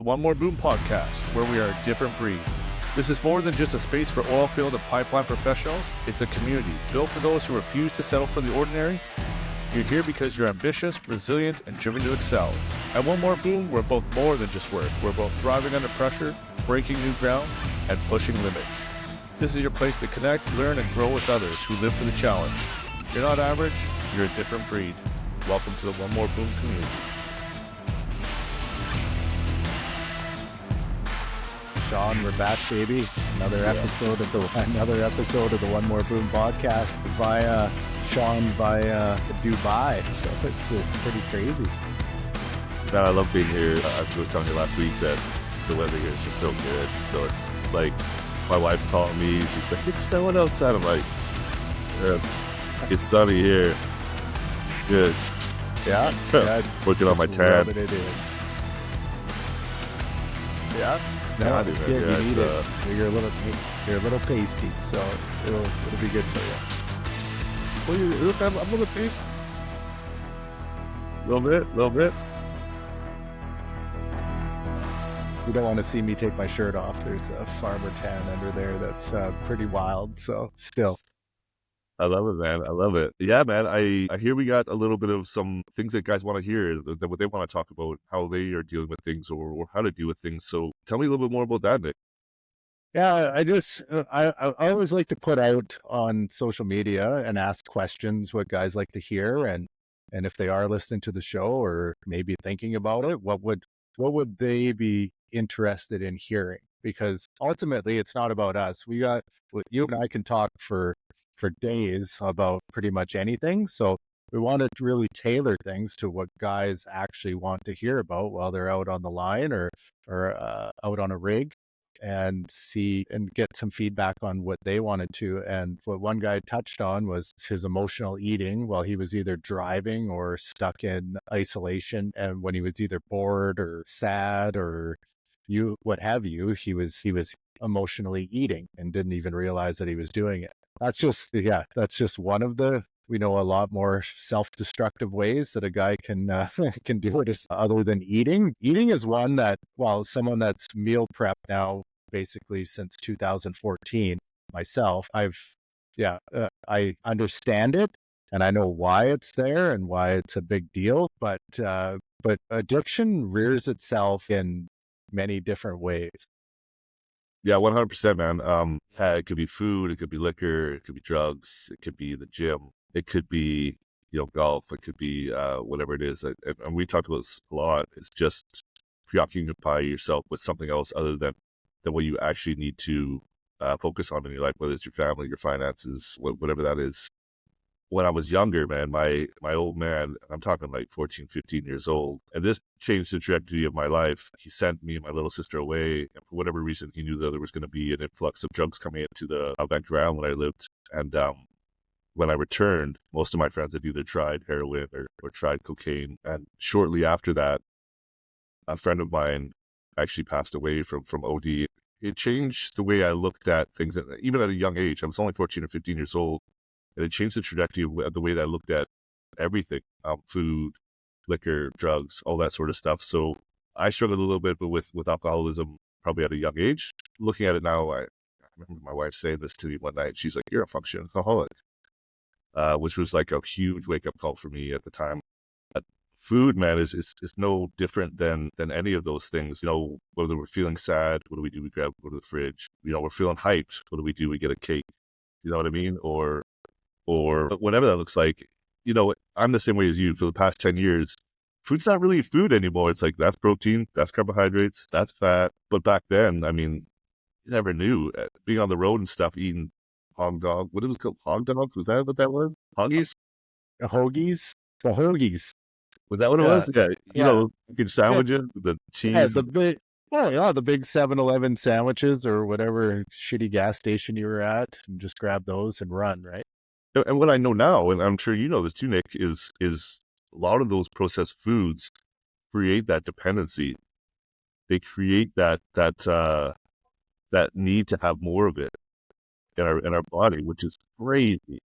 One More Boom podcast, where we are a different breed. This is more than just a space for oil field and pipeline professionals. It's a community built for those who refuse to settle for the ordinary. You're here because you're ambitious, resilient, and driven to excel. At One More Boom, we're both more than just work. We're both thriving under pressure, breaking new ground, and pushing limits. This is your place to connect, learn, and grow with others who live for the challenge. You're not average, you're a different breed. Welcome to the One More Boom community. Shawn, we're back, baby. Another episode of the One More Boom podcast via Shawn via Dubai. So it's pretty crazy. Man, I love being here. I was telling you last week that the weather here is just so good. So it's like my wife's calling me. She's like, "It's snowing outside." I'm like, "It's sunny here." Good. Yeah. Working on my tan. Rubbing it in. Yeah. No, Yeah, it's dude, good. yeah, You need it's, it. You're a little pasty, so it'll be good for you. Well, look, I'm a little pissed. Little bit. You don't want to see me take my shirt off. There's a farmer tan under there that's pretty wild. So still. I love it, man. I love it. Yeah, man. I hear we got a little bit of some things that guys want to hear, that what they want to talk about, how they are dealing with things or how to deal with things. So tell me a little bit more about that, Nick. Yeah, I always like to put out on social media and ask questions what guys like to hear, and if they are listening to the show or maybe thinking about it, what would they be interested in hearing? Because ultimately, it's not about us. You and I can talk for days about pretty much anything. So we want to really tailor things to what guys actually want to hear about while they're out on the line or out on a rig, and see and get some feedback on what they wanted to. And what one guy touched on was his emotional eating while he was either driving or stuck in isolation, and when he was either bored or sad or what have you, he was emotionally eating and didn't even realize that he was doing it. That's just one of the, we know a lot more self-destructive ways that a guy can can do it other than eating. Eating is one that, well, someone that's meal prep now basically since 2014 myself, I understand it and I know why it's there and why it's a big deal, but addiction rears itself in many different ways. Yeah, 100%, man. It could be food, it could be liquor, it could be drugs, it could be the gym, it could be, golf, it could be whatever it is. And we talked about this a lot. It's just preoccupy yourself with something else other than what you actually need to focus on in your life, whether it's your family, your finances, whatever that is. When I was younger, man, my old man, I'm talking like 14, 15 years old, and this changed the trajectory of my life. He sent me and my little sister away, and for whatever reason, he knew that there was going to be an influx of drugs coming into the background when I lived. And when I returned, most of my friends had either tried heroin or tried cocaine. And shortly after that, a friend of mine actually passed away from OD. It changed the way I looked at things, even at a young age. I was only 14 or 15 years old. And it changed the trajectory of the way that I looked at everything, food, liquor, drugs, all that sort of stuff. So I struggled a little bit with alcoholism probably at a young age. Looking at it now, I remember my wife saying this to me one night. She's like, "You're a functioning alcoholic," which was like a huge wake-up call for me at the time. But food, man, is no different than any of those things. Whether we're feeling sad, what do we do? We go to the fridge. We're feeling hyped. What do? We get a cake. You know what I mean? Or whatever that looks like. I'm the same way as you. For the past 10 years, food's not really food anymore. It's like, that's protein, that's carbohydrates, that's fat. But back then, I mean, you never knew. Being on the road and stuff, eating hog dog. What it was called? Hog dog? Was that what that was? Hoggies? Hoagies? The hoagies. Was that what it was? Yeah. You could sandwich it with the cheese. Yeah, the big 7-Eleven sandwiches or whatever shitty gas station you were at, and just grab those and run, right? And what I know now, and I'm sure you know this too, Nick, is a lot of those processed foods create that dependency. They create that need to have more of it in our body, which is crazy.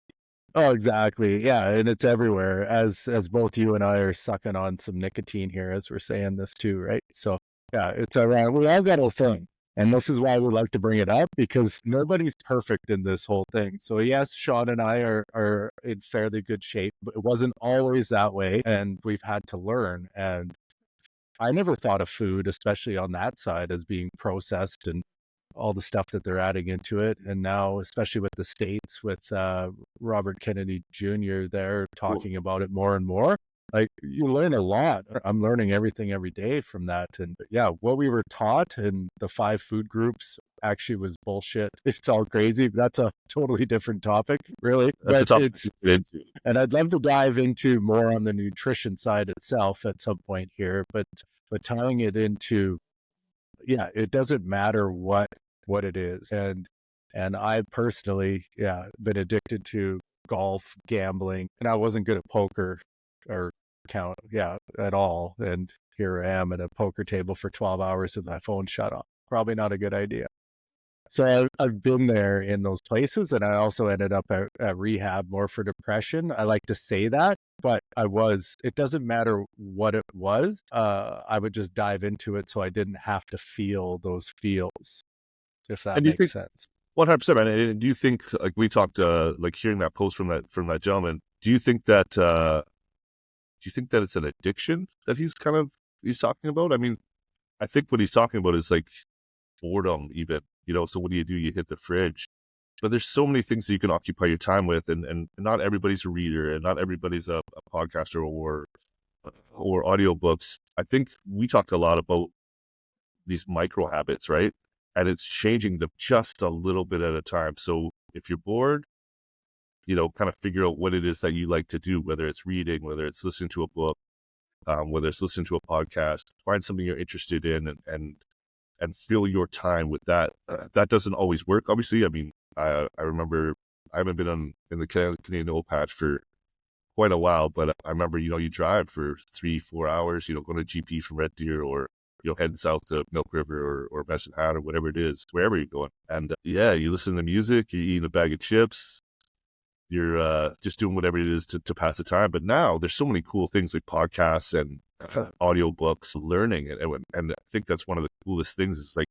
Oh, exactly. Yeah, and it's everywhere. As both you and I are sucking on some nicotine here as we're saying this too, right? So Yeah, it's around. We all got a thing. And this is why we like to bring it up, because nobody's perfect in this whole thing. So yes, Shawn and I are in fairly good shape, but it wasn't always that way. And we've had to learn. And I never thought of food, especially on that side, as being processed and all the stuff that they're adding into it. And now, especially with the States, with Robert Kennedy Jr., they're talking about it more and more. Like, you learn a lot. I'm learning everything every day from that. And yeah, what we were taught in the 5 food groups actually was bullshit. It's all crazy. That's a totally different topic, really. That's a But topic it's, to get into. and I'd love to dive into more on the nutrition side itself at some point here, but tying it into, yeah, it doesn't matter what it is. And I personally, yeah, been addicted to golf, gambling, and I wasn't good at poker or count, yeah, at all. And here I am at a poker table for 12 hours with my phone shut off. Probably not a good idea. So I've been there in those places, and I also ended up at rehab more for depression. I like to say that, but it doesn't matter what it was. I would just dive into it so I didn't have to feel those feels, if that And do you makes think sense. 100%, man? And do you think, like we talked, like hearing that post from that gentleman, do you think that it's an addiction that he's talking about? I mean, I think what he's talking about is like boredom, even, so what do? You hit the fridge. But there's so many things that you can occupy your time with, and not everybody's a reader, and not everybody's a podcaster or audiobooks. I think we talked a lot about these micro habits, right? And it's changing them just a little bit at a time. So if you're bored, kind of figure out what it is that you like to do, whether it's reading, whether it's listening to a book, whether it's listening to a podcast. Find something you're interested in, and fill your time with that. That doesn't always work, obviously. I mean, I remember I haven't been in the Canadian oil patch for quite a while, but I remember, you drive for 3-4 hours, going to GP from Red Deer, or heading south to Milk River or Medicine Hat or whatever it is, wherever you're going. And yeah, you listen to music, you're eating a bag of chips, you're just doing whatever it is to pass the time. But now there's so many cool things like podcasts and audiobooks, learning. And I think that's one of the coolest things is like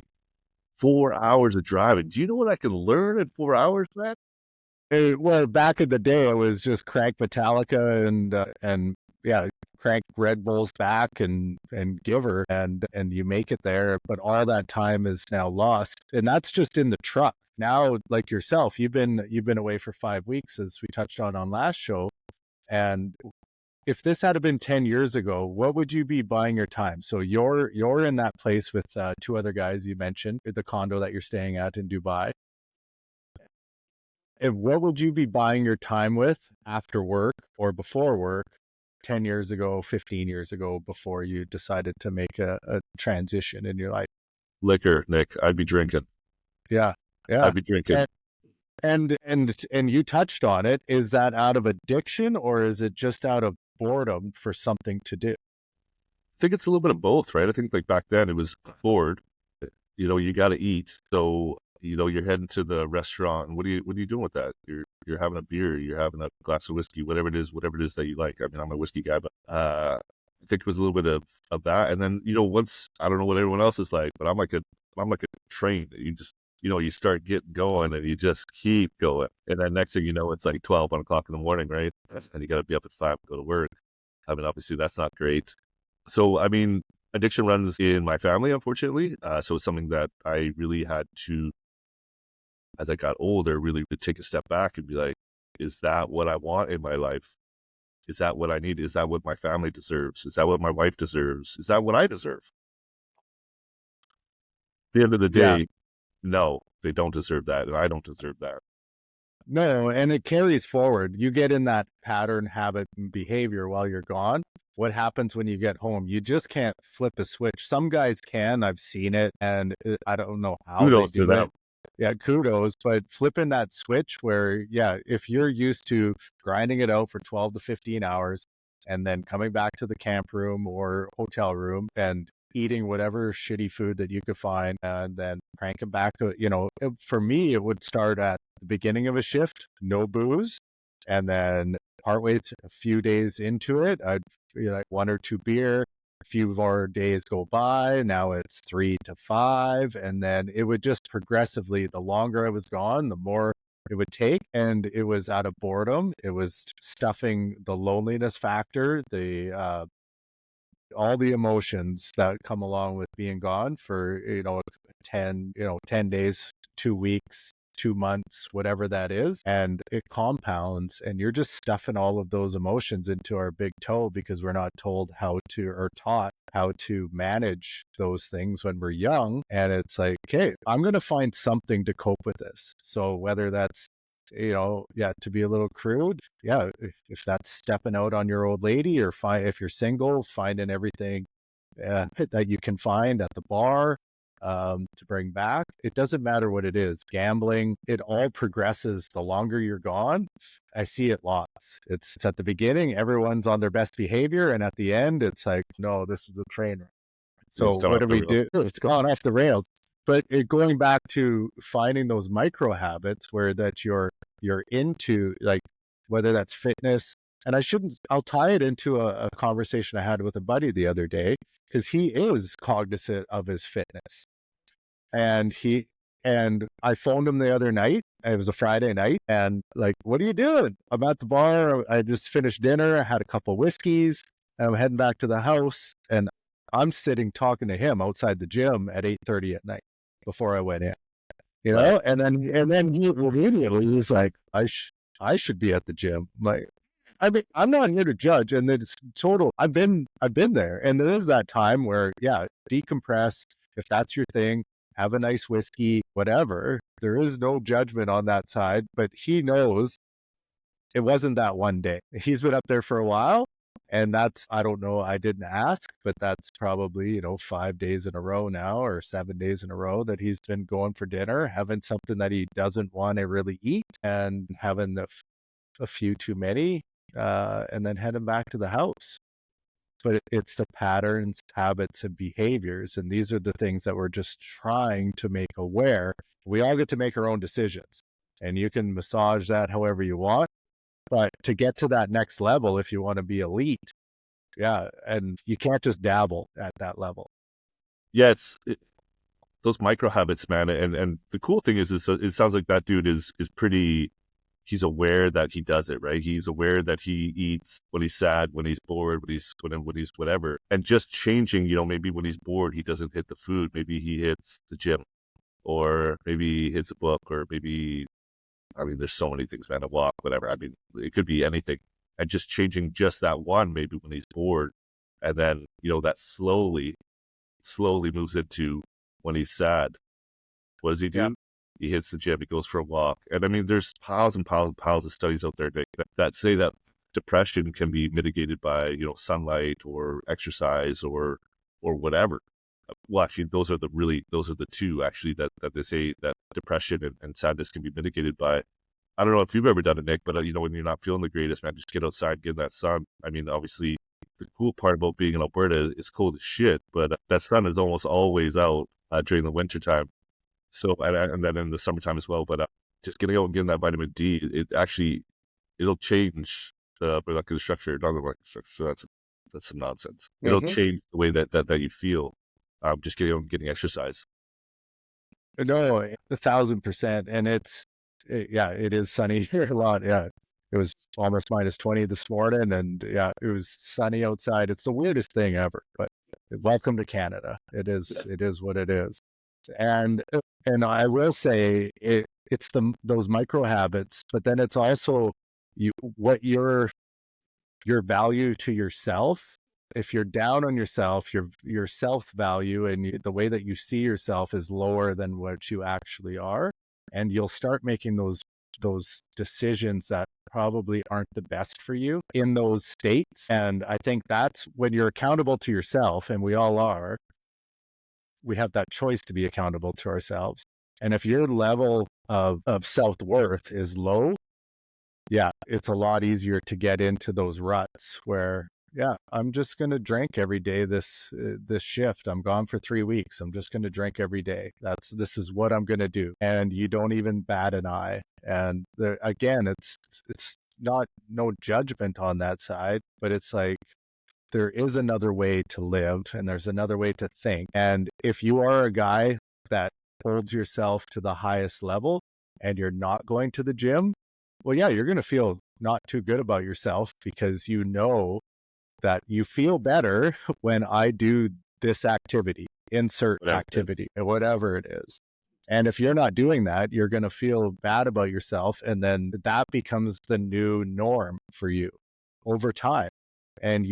4 hours of driving. Do you know what I can learn in 4 hours, man? Well, back in the day, it was just crank Metallica and yeah, crank Red Bull's back and give her, and you make it there. But all that time is now lost, and that's just in the truck. Now, like yourself, you've been away for 5 weeks, as we touched on last show. And if this had been 10 years ago, what would you be buying your time? So you're in that place with 2 other guys you mentioned, the condo that you're staying at in Dubai. And what would you be buying your time with after work or before work 10 years ago, 15 years ago, before you decided to make a transition in your life? Liquor, Nick. I'd be drinking. Yeah. Yeah. I'd be drinking. And you touched on it. Is that out of addiction, or is it just out of boredom for something to do? I think it's a little bit of both, right? I think like back then it was bored. You got to eat. So, you're heading to the restaurant, and what are you doing with that? You're having a beer, you're having a glass of whiskey, whatever it is that you like. I mean, I'm a whiskey guy, but I think it was a little bit of that. And then, once, I don't know what everyone else is like, but I'm like a train that you just, you start getting going and you just keep going. And then next thing you know, it's like 12, 1 o'clock in the morning, right? And you got to be up at 5 to go to work. I mean, obviously that's not great. So, I mean, addiction runs in my family, unfortunately. So it's something that I really had to, as I got older, really take a step back and be like, is that what I want in my life? Is that what I need? Is that what my family deserves? Is that what my wife deserves? Is that what I deserve? At the end of the Yeah. day, no, they don't deserve that, and I don't deserve that. No, and it carries forward. You get in that pattern, habit, and behavior while you're gone. What happens when you get home? You just can't flip a switch. Some guys can. I've seen it, and I don't know how Kudos they to do it. them. Yeah, kudos. But flipping that switch where, yeah, if you're used to grinding it out for 12 to 15 hours and then coming back to the camp room or hotel room and eating whatever shitty food that you could find and then cranking back, for me, it would start at the beginning of a shift, no booze. And then partway a few days into it, I'd be like 1 or 2 beer. few more days go by. Now it's 3 to 5. And then it would just progressively, the longer I was gone, the more it would take. And it was out of boredom. It was stuffing the loneliness factor, the all the emotions that come along with being gone for 10 days, 2 weeks, 2 months, whatever that is, and it compounds, and you're just stuffing all of those emotions into our big toe because we're not told how to, or taught how to manage those things when we're young. And it's like, okay, I'm going to find something to cope with this. So whether that's to be a little crude, if that's stepping out on your old lady, or if you're single, finding everything that you can find at the bar to bring back. It doesn't matter what it is. Gambling, it all progresses the longer you're gone. I see it lots. It's at the beginning, everyone's on their best behavior, and at the end, it's like, no, this is the train wreck. So It's gone what off do the we rails. do? It's gone off the rails. But going back to finding those micro habits where that you're into, like whether that's fitness, and I'll tie it into a conversation I had with a buddy the other day, because he is cognizant of his fitness. And I phoned him the other night. It was a Friday night, and like, what are you doing? I'm at the bar. I just finished dinner. I had a couple whiskeys, and I'm heading back to the house. And I'm sitting talking to him outside the gym at 8:30 at night before I went in. Right. And then he immediately was like, I should be at the gym. Like, I mean, I'm not here to judge, and it's total. I've been there, and there is that time where, decompress if that's your thing. Have a nice whiskey, whatever. There is no judgment on that side, but he knows it wasn't that one day. He's been up there for a while, and that's, I don't know, I didn't ask, but that's probably 5 days in a row now, or 7 days in a row, that he's been going for dinner, having something that he doesn't want to really eat, and having a few too many, and then heading back to the house. But it's the patterns, habits, and behaviors. And these are the things that we're just trying to make aware. We all get to make our own decisions, and you can massage that however you want. But to get to that next level, if you want to be elite, and you can't just dabble at that level. Yeah, those micro habits, man. And the cool thing is it sounds like that dude is pretty. He's aware that he does it, right? He's aware that he eats when he's sad, when he's bored, when he's whatever. And just changing, maybe when he's bored, he doesn't hit the food. Maybe he hits the gym, or maybe he hits a book, or maybe, I mean, there's so many things, man, a walk, whatever. I mean, it could be anything. And just changing just that one, maybe when he's bored. And then, that slowly moves into when he's sad. What does he do? Yeah. He hits the gym, he goes for a walk. And I mean, there's piles and piles and piles of studies out there that say that depression can be mitigated by, sunlight or exercise or whatever. Well, actually, those are the two actually that they say that depression and sadness can be mitigated by. I don't know if you've ever done it, Nick, but when you're not feeling the greatest, man, just get outside, get in that sun. I mean, obviously, the cool part about being in Alberta is cold as shit, but that sun is almost always out during the winter time. So, and then in the summertime as well, but just getting out and getting that vitamin D, it'll change the molecular structure, not the molecular structure. So that's some nonsense. It'll change the way that you feel. Just getting out and getting exercise. No, 1,000%. And it is sunny here a lot. Yeah. It was almost -20 this morning, and it was sunny outside. It's the weirdest thing ever, but welcome to Canada. It is what it is. And I will say it's those micro habits, but then it's also what your value to yourself. If you're down on yourself, your self value and the way that you see yourself is lower than what you actually are, and you'll start making those decisions that probably aren't the best for you in those states. And I think that's when you're accountable to yourself, and we all are. We have that choice to be accountable to ourselves. And if your level of self-worth is low, it's a lot easier to get into those ruts where, I'm just going to drink every day this shift. I'm gone for 3 weeks. I'm just going to drink every day. This is what I'm going to do. And you don't even bat an eye. And again, it's not no judgment on that side, but it's like, there is another way to live and there's another way to think. And if you are a guy that holds yourself to the highest level and you're not going to the gym, well, yeah, you're going to feel not too good about yourself because you know that you feel better when I do this activity, insert Whatever it is. activity, whatever it is. And if you're not doing that, you're going to feel bad about yourself. And then that becomes the new norm for you over time. And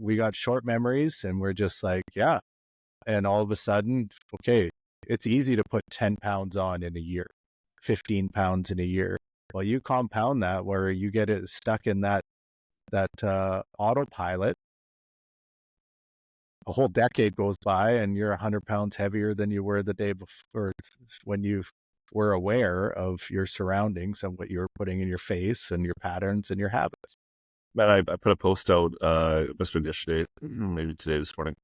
we got short memories and we're just like, yeah. And all of a sudden, okay, it's easy to put 10 pounds on in a year, 15 pounds in a year. Well, you compound that where you get it stuck in that autopilot. A whole decade goes by and you're 100 pounds heavier than you were the day before when you were aware of your surroundings and what you're putting in your face and your patterns and your habits. Man, I put a post out, must have been yesterday, maybe today, this morning.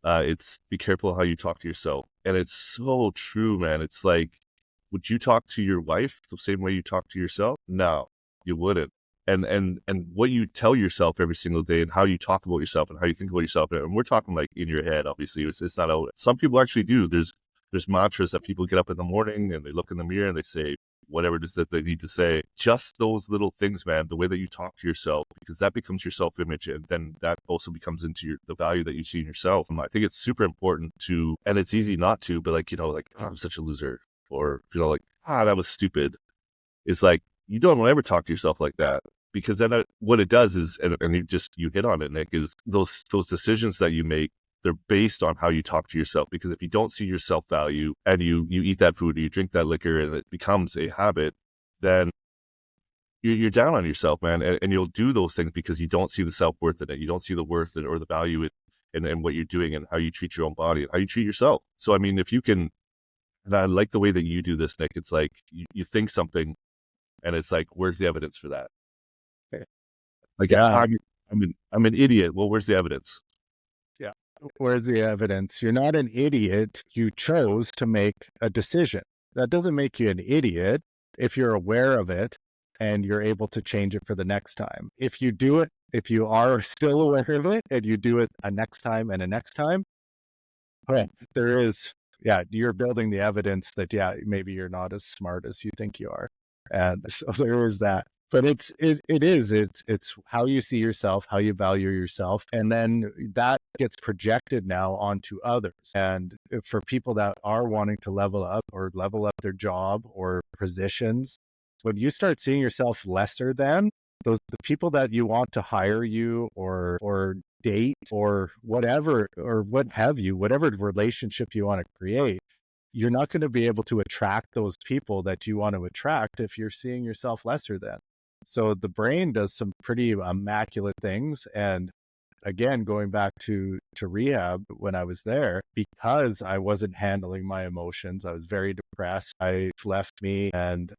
It's be careful how you talk to yourself. And it's so true, man. It's like, would you talk to your wife the same way you talk to yourself? No, you wouldn't. And what you tell yourself every single day and how you talk about yourself and how you think about yourself. And we're talking like in your head, obviously. It's not out. Some people actually do. There's mantras that people get up in the morning and they look in the mirror and they say whatever it is that they need to say. Just those little things, man, the way that you talk to yourself, because that becomes your self-image. And then that also becomes into the value that you see in yourself. And I think it's super important to, and it's easy not to, but like, oh, I'm such a loser. Or, that was stupid. It's like, you don't ever talk to yourself like that, because then what it does is, and you hit on it, Nick, is those decisions that you make, they're based on how you talk to yourself. Because if you don't see your self-value and you eat that food or you drink that liquor and it becomes a habit, then you're down on yourself, man. And you'll do those things because you don't see the self-worth in it. You don't see the worth or the value in what you're doing and how you treat your own body and how you treat yourself. So, I mean, if you can, and I like the way that you do this, Nick, it's like you think something and it's like, where's the evidence for that? Like, Yeah. I'm an idiot. Well, where's the evidence? Yeah. Where's the evidence? You're not an idiot. You chose to make a decision. That doesn't make you an idiot if you're aware of it and you're able to change it for the next time. If you do it, if you are still aware of it and you do it a next time and a next time, well, you're building the evidence that, maybe you're not as smart as you think you are. And so there is that. But it's how you see yourself, how you value yourself. And then that gets projected now onto others. And for people that are wanting to level up their job or positions, when you start seeing yourself lesser than the people that you want to hire you or date or whatever, or what have you, whatever relationship you want to create, you're not going to be able to attract those people that you want to attract if you're seeing yourself lesser than. So the brain does some pretty immaculate things. And again, going back to rehab, when I was there, because I wasn't handling my emotions, I was very depressed. I left me, and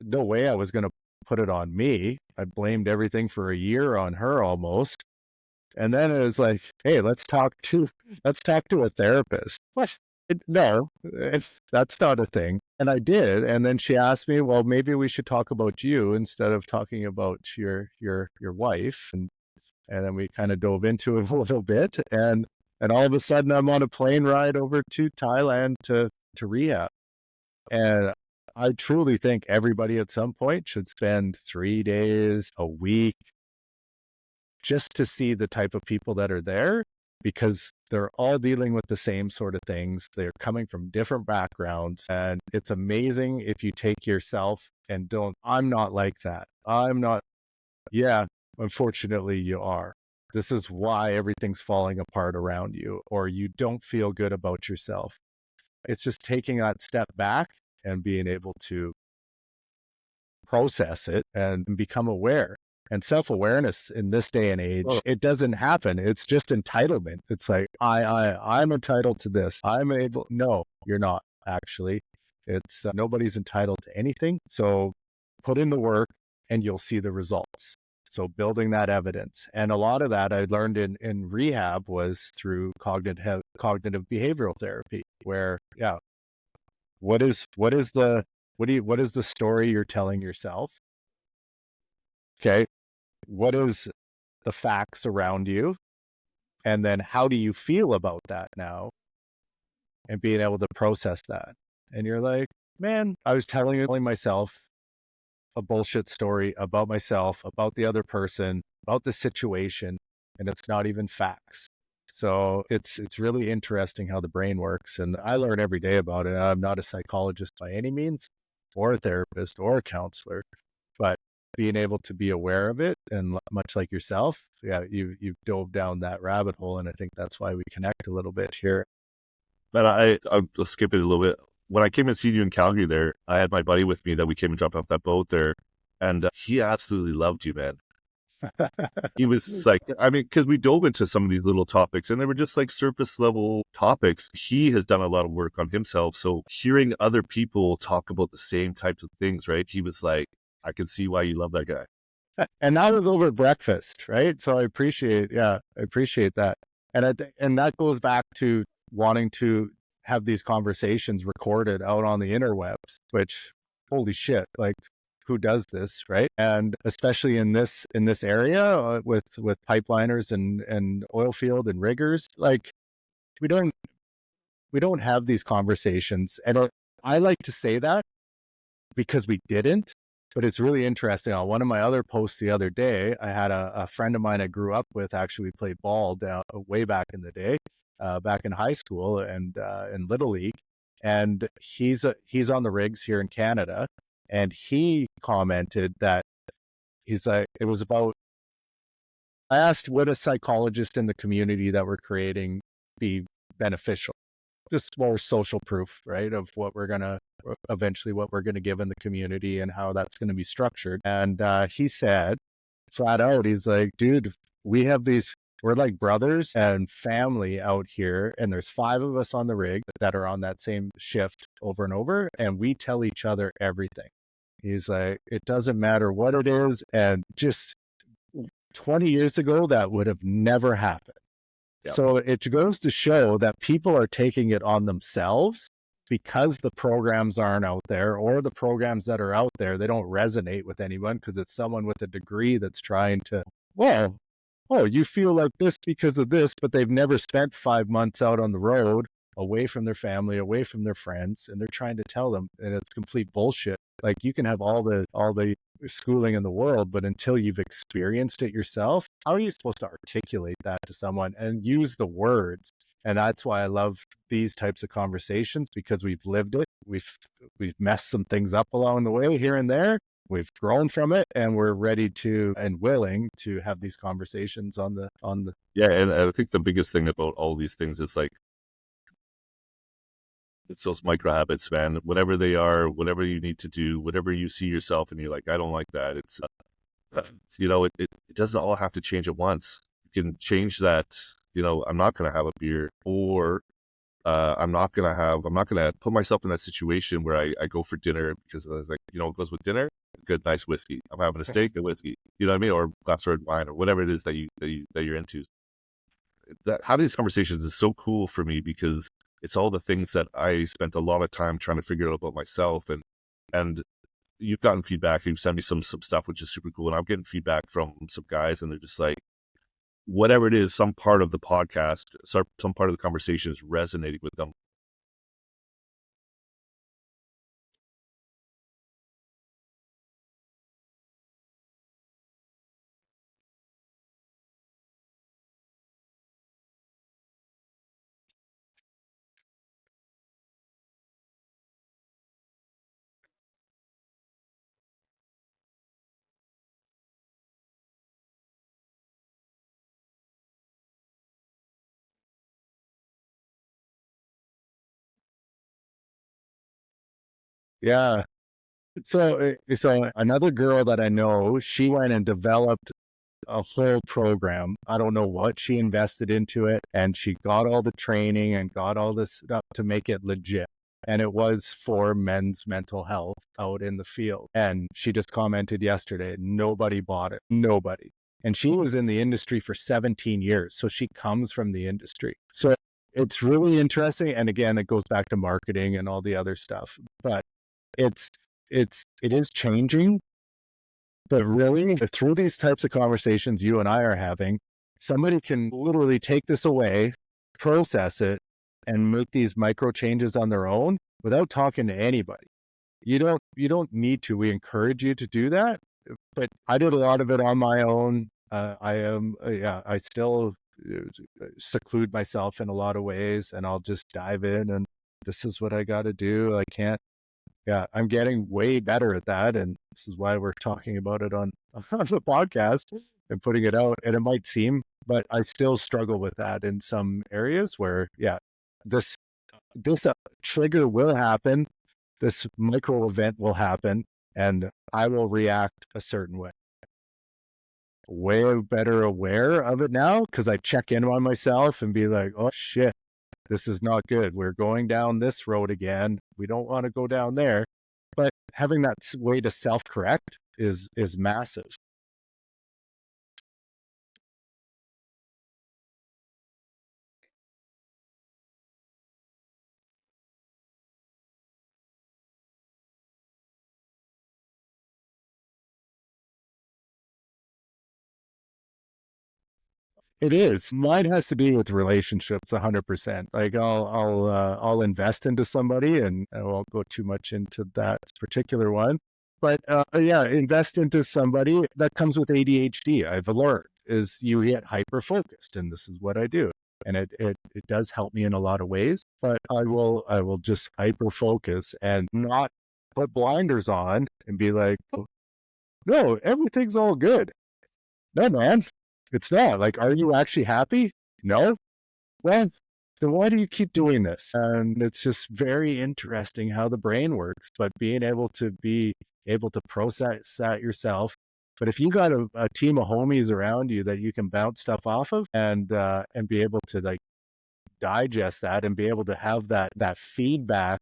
no way I was going to put it on me. I blamed everything for a year on her almost. And then it was like, hey, let's talk to a therapist. What? No, that's not a thing. And I did. And then she asked me, well, maybe we should talk about you instead of talking about your wife. And then we kind of dove into it a little bit. And all of a sudden I'm on a plane ride over to Thailand to rehab. And I truly think everybody at some point should spend 3 days, a week, just to see the type of people that are there, because they're all dealing with the same sort of things. They're coming from different backgrounds. And it's amazing if you take yourself and I'm not like that. I'm not. Yeah, unfortunately you are. This is why everything's falling apart around you, or you don't feel good about yourself. It's just taking that step back and being able to process it and become aware. And self-awareness in this day and age, it doesn't happen. It's just entitlement. It's like, I'm entitled to this. No, you're not actually. It's nobody's entitled to anything. So put in the work and you'll see the results. So building that evidence. And a lot of that I learned in rehab was through cognitive behavioral therapy, where, what is the story you're telling yourself? Okay. What is the facts around you? And then how do you feel about that now? And being able to process that. And you're like, man, I was telling myself a bullshit story about myself, about the other person, about the situation, and it's not even facts. So it's really interesting how the brain works, and I learn every day about it. I'm not a psychologist by any means, or a therapist, or a counselor, but being able to be aware of it, and much like yourself, yeah, you've dove down that rabbit hole, and I think that's why we connect a little bit here. Man, I'll skip it a little bit. When I came and seen you in Calgary there, I had my buddy with me that we came and dropped off that boat there, and he absolutely loved you, man. He was just like, I mean, because we dove into some of these little topics and they were just like surface level topics. He has done a lot of work on himself. So hearing other people talk about the same types of things, right? He was like, I can see why you love that guy. And that was over breakfast, right? So I appreciate that. And that goes back to wanting to have these conversations recorded out on the interwebs, which, holy shit, like, who does this, right? And especially in this area, with pipeliners and oil field and riggers, like, we don't have these conversations. And I like to say that because we didn't. But it's really interesting. On one of my other posts the other day, I had a friend of mine I grew up with. Actually, we played ball down way back in the day, back in high school and in Little League. And he's on the rigs here in Canada. And he commented that he's like, it was about, I asked, would a psychologist in the community that we're creating be beneficial? Just more social proof, right, of what we're going to eventually give in the community and how that's going to be structured. And he said flat out, he's like, dude, we're like brothers and family out here. And there's 5 of us on the rig that are on that same shift over and over. And we tell each other everything. He's like, it doesn't matter what it is. And just 20 years ago, that would have never happened. Yep. So it goes to show that people are taking it on themselves because the programs aren't out there, or the programs that are out there, they don't resonate with anyone because it's someone with a degree that's trying to, well, oh, you feel like this because of this, but they've never spent 5 months out on the road, away from their family, away from their friends, and they're trying to tell them, and it's complete bullshit. Like, you can have all the schooling in the world, but until you've experienced it yourself, how are you supposed to articulate that to someone and use the words? And that's why I love these types of conversations, because we've lived it. We've messed some things up along the way here and there. We've grown from it, and we're ready to and willing to have these conversations on the. Yeah, and I think the biggest thing about all these things is like, it's those micro habits, man. Whatever they are, whatever you need to do, whatever you see yourself and you're like, I don't like that. It's, it doesn't all have to change at once. You can change that. I'm not going to have a beer, or I'm not going to put myself in that situation where I go for dinner because like, it goes with dinner, good, nice whiskey. I'm having a steak and whiskey, you know what I mean? Or a glass of red wine, or whatever it is that you're into. Having these conversations is so cool for me, because it's all the things that I spent a lot of time trying to figure out about myself. And you've gotten feedback. You've sent me some stuff, which is super cool. And I'm getting feedback from some guys, and they're just like, whatever it is, some part of the podcast, some part of the conversation is resonating with them. Yeah. So another girl that I know, she went and developed a whole program. I don't know what she invested into it, and she got all the training and got all this stuff to make it legit. And it was for men's mental health out in the field. And she just commented yesterday, nobody bought it. Nobody. And she was in the industry for 17 years. So she comes from the industry. So it's really interesting. And again, it goes back to marketing and all the other stuff. But it is changing. But really, through these types of conversations you and I are having, somebody can literally take this away, process it, and make these micro changes on their own without talking to anybody. You don't need to. We encourage you to do that, but I did a lot of it on my own. I still seclude myself in a lot of ways, and I'll just dive in and this is what I got to do. I can't. Yeah, I'm getting way better at that, and this is why we're talking about it on the podcast and putting it out. And it might seem, but I still struggle with that in some areas where, yeah, this trigger will happen, this micro event will happen, and I will react a certain way. Way better aware of it now because I check in on myself and be like, oh shit, this is not good. We're going down this road again. We don't want to go down there. But having that way to self-correct is massive. It is. Mine has to do with relationships 100%. Like I'll invest into somebody and I won't go too much into that particular one. But yeah, invest into somebody that comes with ADHD. I've learned is you get hyper focused, and this is what I do. And it does help me in a lot of ways, but I will just hyper focus and not put blinders on and be like, oh, no, everything's all good. No, man, it's not. Like, are you actually happy? No? Well, then why do you keep doing this? And it's just very interesting how the brain works, but being able to process that yourself. But if you got a team of homies around you that you can bounce stuff off of and be able to like digest that and be able to have that feedback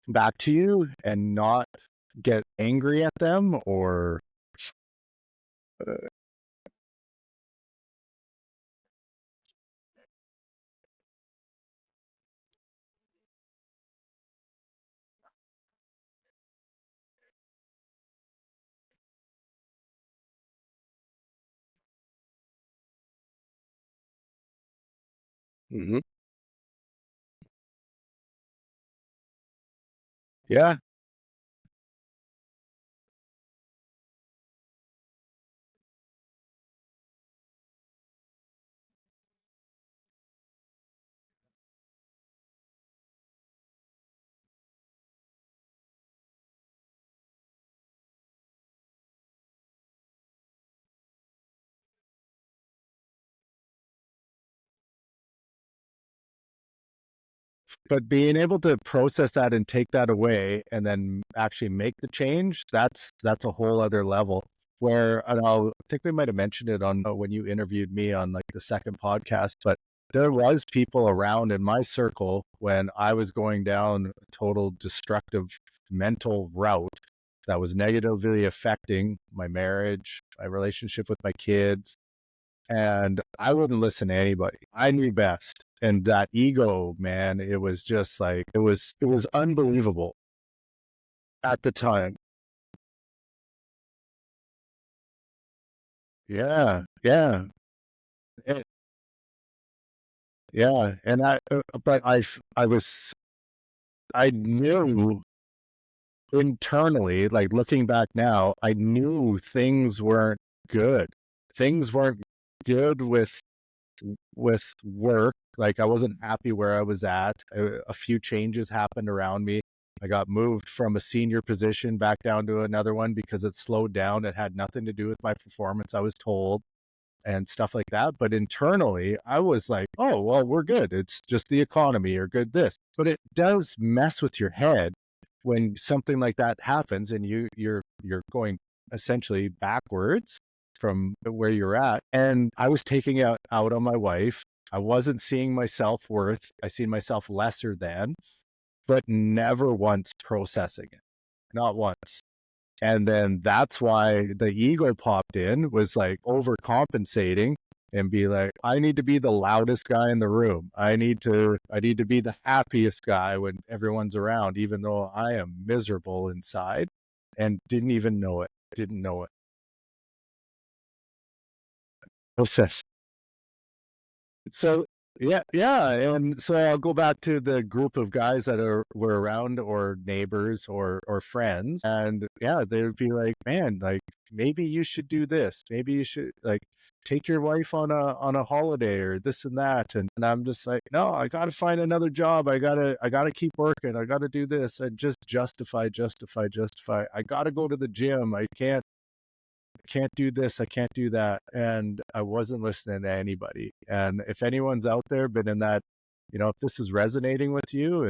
back to you and not get angry at them or Mhm. Yeah. But being able to process that and take that away and then actually make the change, that's a whole other level where and I think we might have mentioned it on when you interviewed me on like the second podcast, but there was people around in my circle when I was going down a total destructive mental route that was negatively affecting my marriage, my relationship with my kids, and I wouldn't listen to anybody. I knew best. And that ego, man, it was just like it was unbelievable at the time. Yeah, yeah, eh, yeah. And but I knew internally, like looking back now, I knew things weren't good. Things weren't good with work. Like I wasn't happy where I was at. A few changes happened around me. I got moved from a senior position back down to another one because it slowed down. It had nothing to do with my performance, I was told, and stuff like that. But internally, I was like, oh, well, we're good. It's just the economy or good this. But it does mess with your head when something like that happens and you're going essentially backwards from where you're at. And I was taking it out on my wife. I wasn't seeing my self-worth. I seen myself lesser than, but never once processing it. Not once. And then that's why the ego popped in, was like overcompensating and be like, I need to be the loudest guy in the room. I need to be the happiest guy when everyone's around, even though I am miserable inside and didn't even know it. Didn't know it. process. So yeah, and so I'll go back to the group of guys that were around, or neighbors, or friends, and yeah, they would be like, "Man, like maybe you should do this. Maybe you should like take your wife on a holiday or this and that." And I'm just like, "No, I got to find another job. I gotta keep working. I got to do this." And just justify. I got to go to the gym. I can't do this, I can't do that. And I wasn't listening to anybody. And if anyone's out there been in that, if this is resonating with you,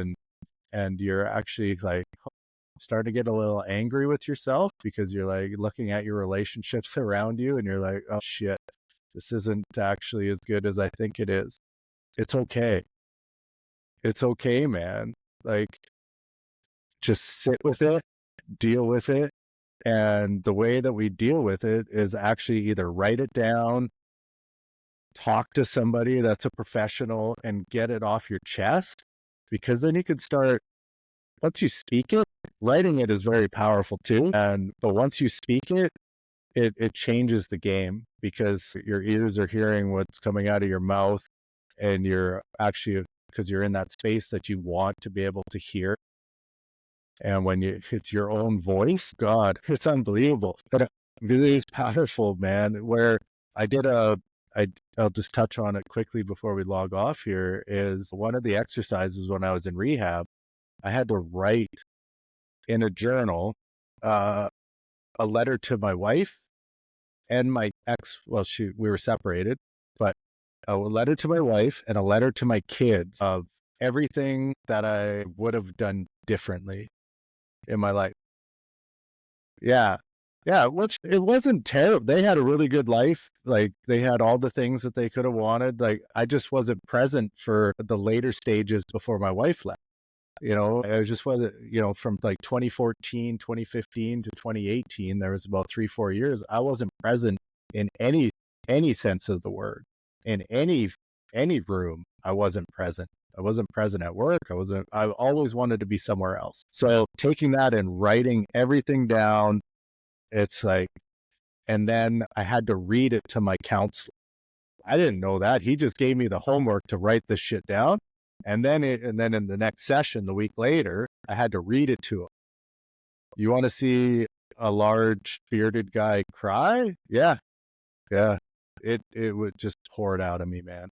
and you're actually like starting to get a little angry with yourself because you're like looking at your relationships around you and you're like, oh shit, this isn't actually as good as I think it is. It's okay. It's okay, man. Like, just sit with it, deal with it. And the way that we deal with it is actually either write it down, talk to somebody that's a professional, and get it off your chest. Because then you can start, once you speak it, writing it is very powerful too. But once you speak it, it changes the game, because your ears are hearing what's coming out of your mouth, and you're actually, because you're in that space that you want to be able to hear. And when it's your own voice, God, it's unbelievable. But it really is powerful, man. Where I did I'll just touch on it quickly before we log off here, is one of the exercises when I was in rehab, I had to write in a journal a letter to my wife and my ex. Well, we were separated, but a letter to my wife and a letter to my kids of everything that I would have done differently in my life. Yeah. Yeah, which it wasn't terrible. They had a really good life. Like, they had all the things that they could have wanted. Like, I just wasn't present for the later stages before my wife left. I just wasn't, from like 2014, 2015 to 2018, there was about 3-4 years. I wasn't present in any sense of the word. In any room, I wasn't present. I wasn't present at work. I always wanted to be somewhere else. So taking that and writing everything down, it's like, and then I had to read it to my counselor. I didn't know that. He just gave me the homework to write this shit down. And then in the next session, the week later, I had to read it to him. You want to see a large bearded guy cry? Yeah. Yeah. It would just pour it out of me, man.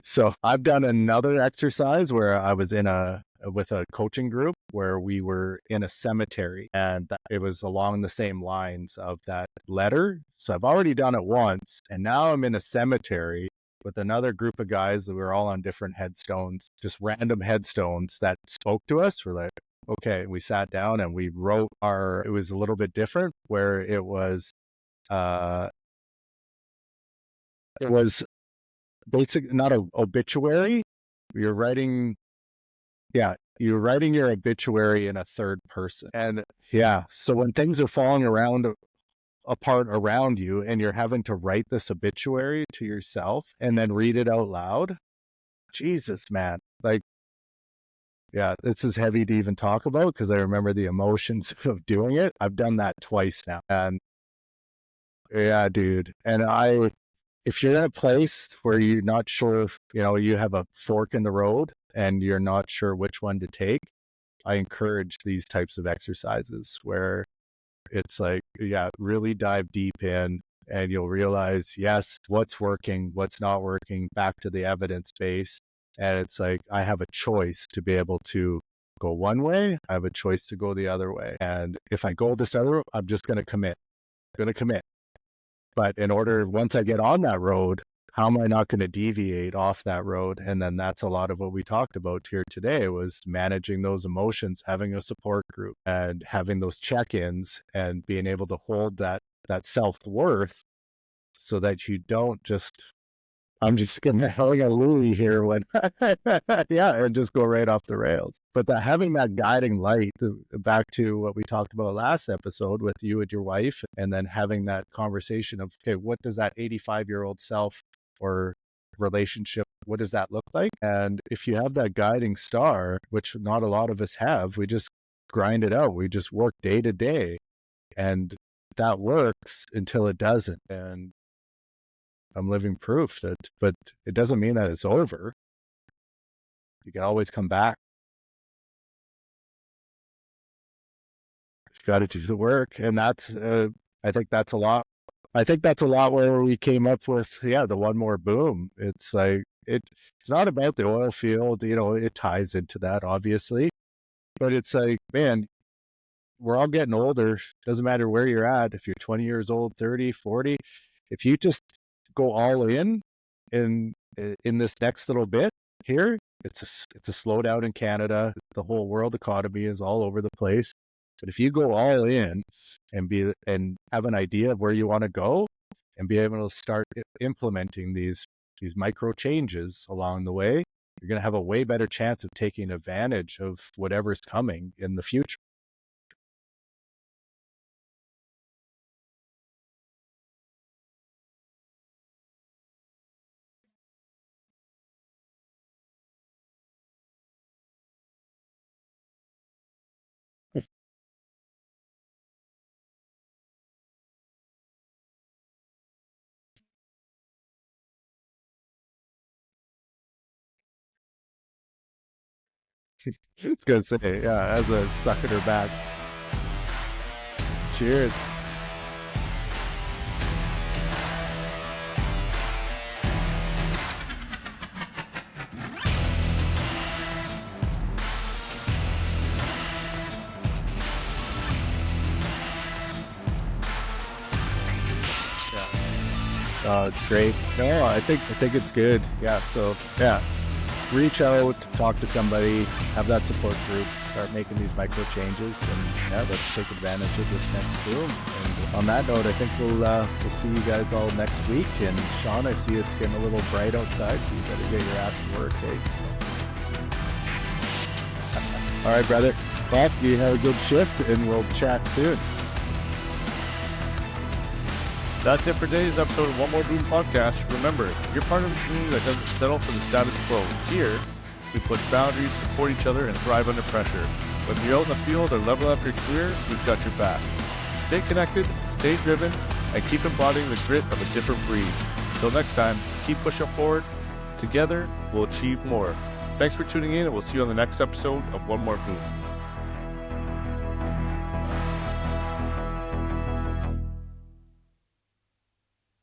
So I've done another exercise where I was with a coaching group where we were in a cemetery, and it was along the same lines of that letter. So I've already done it once, and now I'm in a cemetery with another group of guys that were all on different headstones, just random headstones that spoke to us. We're like, okay, we sat down and we wrote it was a little bit different, where it was basically not an obituary. You're writing your obituary in a third person. And yeah, so when things are falling apart around you, and you're having to write this obituary to yourself and then read it out loud, Jesus, man. Like, yeah, this is heavy to even talk about, because I remember the emotions of doing it. I've done that twice now. And yeah, dude. And if you're in a place where you're not sure, you have a fork in the road and you're not sure which one to take, I encourage these types of exercises where it's like, yeah, really dive deep in, and you'll realize, yes, what's working, what's not working, back to the evidence base. And it's like, I have a choice to be able to go one way. I have a choice to go the other way. And if I go this other, I'm just going to commit. But once I get on that road, how am I not going to deviate off that road? And then that's a lot of what we talked about here today, was managing those emotions, having a support group, and having those check-ins, and being able to hold that self-worth, so that you don't just, I'm just going to hallelujah here when, yeah, and just go right off the rails. But having that guiding light, back to what we talked about last episode with you and your wife, and then having that conversation of, okay, what does that 85-year-old self or relationship, what does that look like? And if you have that guiding star, which not a lot of us have, we just grind it out. We just work day to day. And that works until it doesn't. And I'm living proof that, but it doesn't mean that it's over. You can always come back. Got to do the work. And that's, I think that's a lot. I think that's a lot where we came up with, the one more boom. It's like, it's not about the oil field, it ties into that obviously, but it's like, man, we're all getting older. Doesn't matter where you're at. If you're 20 years old, 30, 40, if you just go all in this next little bit here, it's a slowdown in Canada. The whole world economy is all over the place. But if you go all in and have an idea of where you want to go and be able to start implementing these micro changes along the way, you're going to have a way better chance of taking advantage of whatever's coming in the future. It's going to say, as a sucking her back. Cheers. It's great. No, I think it's good. Yeah. So reach out, talk to somebody, have that support group, start making these micro changes, and let's take advantage of this next boom. And on that note, I think we'll see you guys all next week. And Shawn, I see it's getting a little bright outside, so you better get your ass to work, eh? So. All right, brother. Well, you have a good shift, and we'll chat soon. That's it for today's episode of One More Boom Podcast. Remember, you're part of a community that doesn't settle for the status quo. Here, we push boundaries, support each other, and thrive under pressure. Whether you're out in the field or level up your career, we've got your back. Stay connected, stay driven, and keep embodying the grit of a different breed. Until next time, keep pushing forward. Together, we'll achieve more. Thanks for tuning in, and we'll see you on the next episode of One More Boom.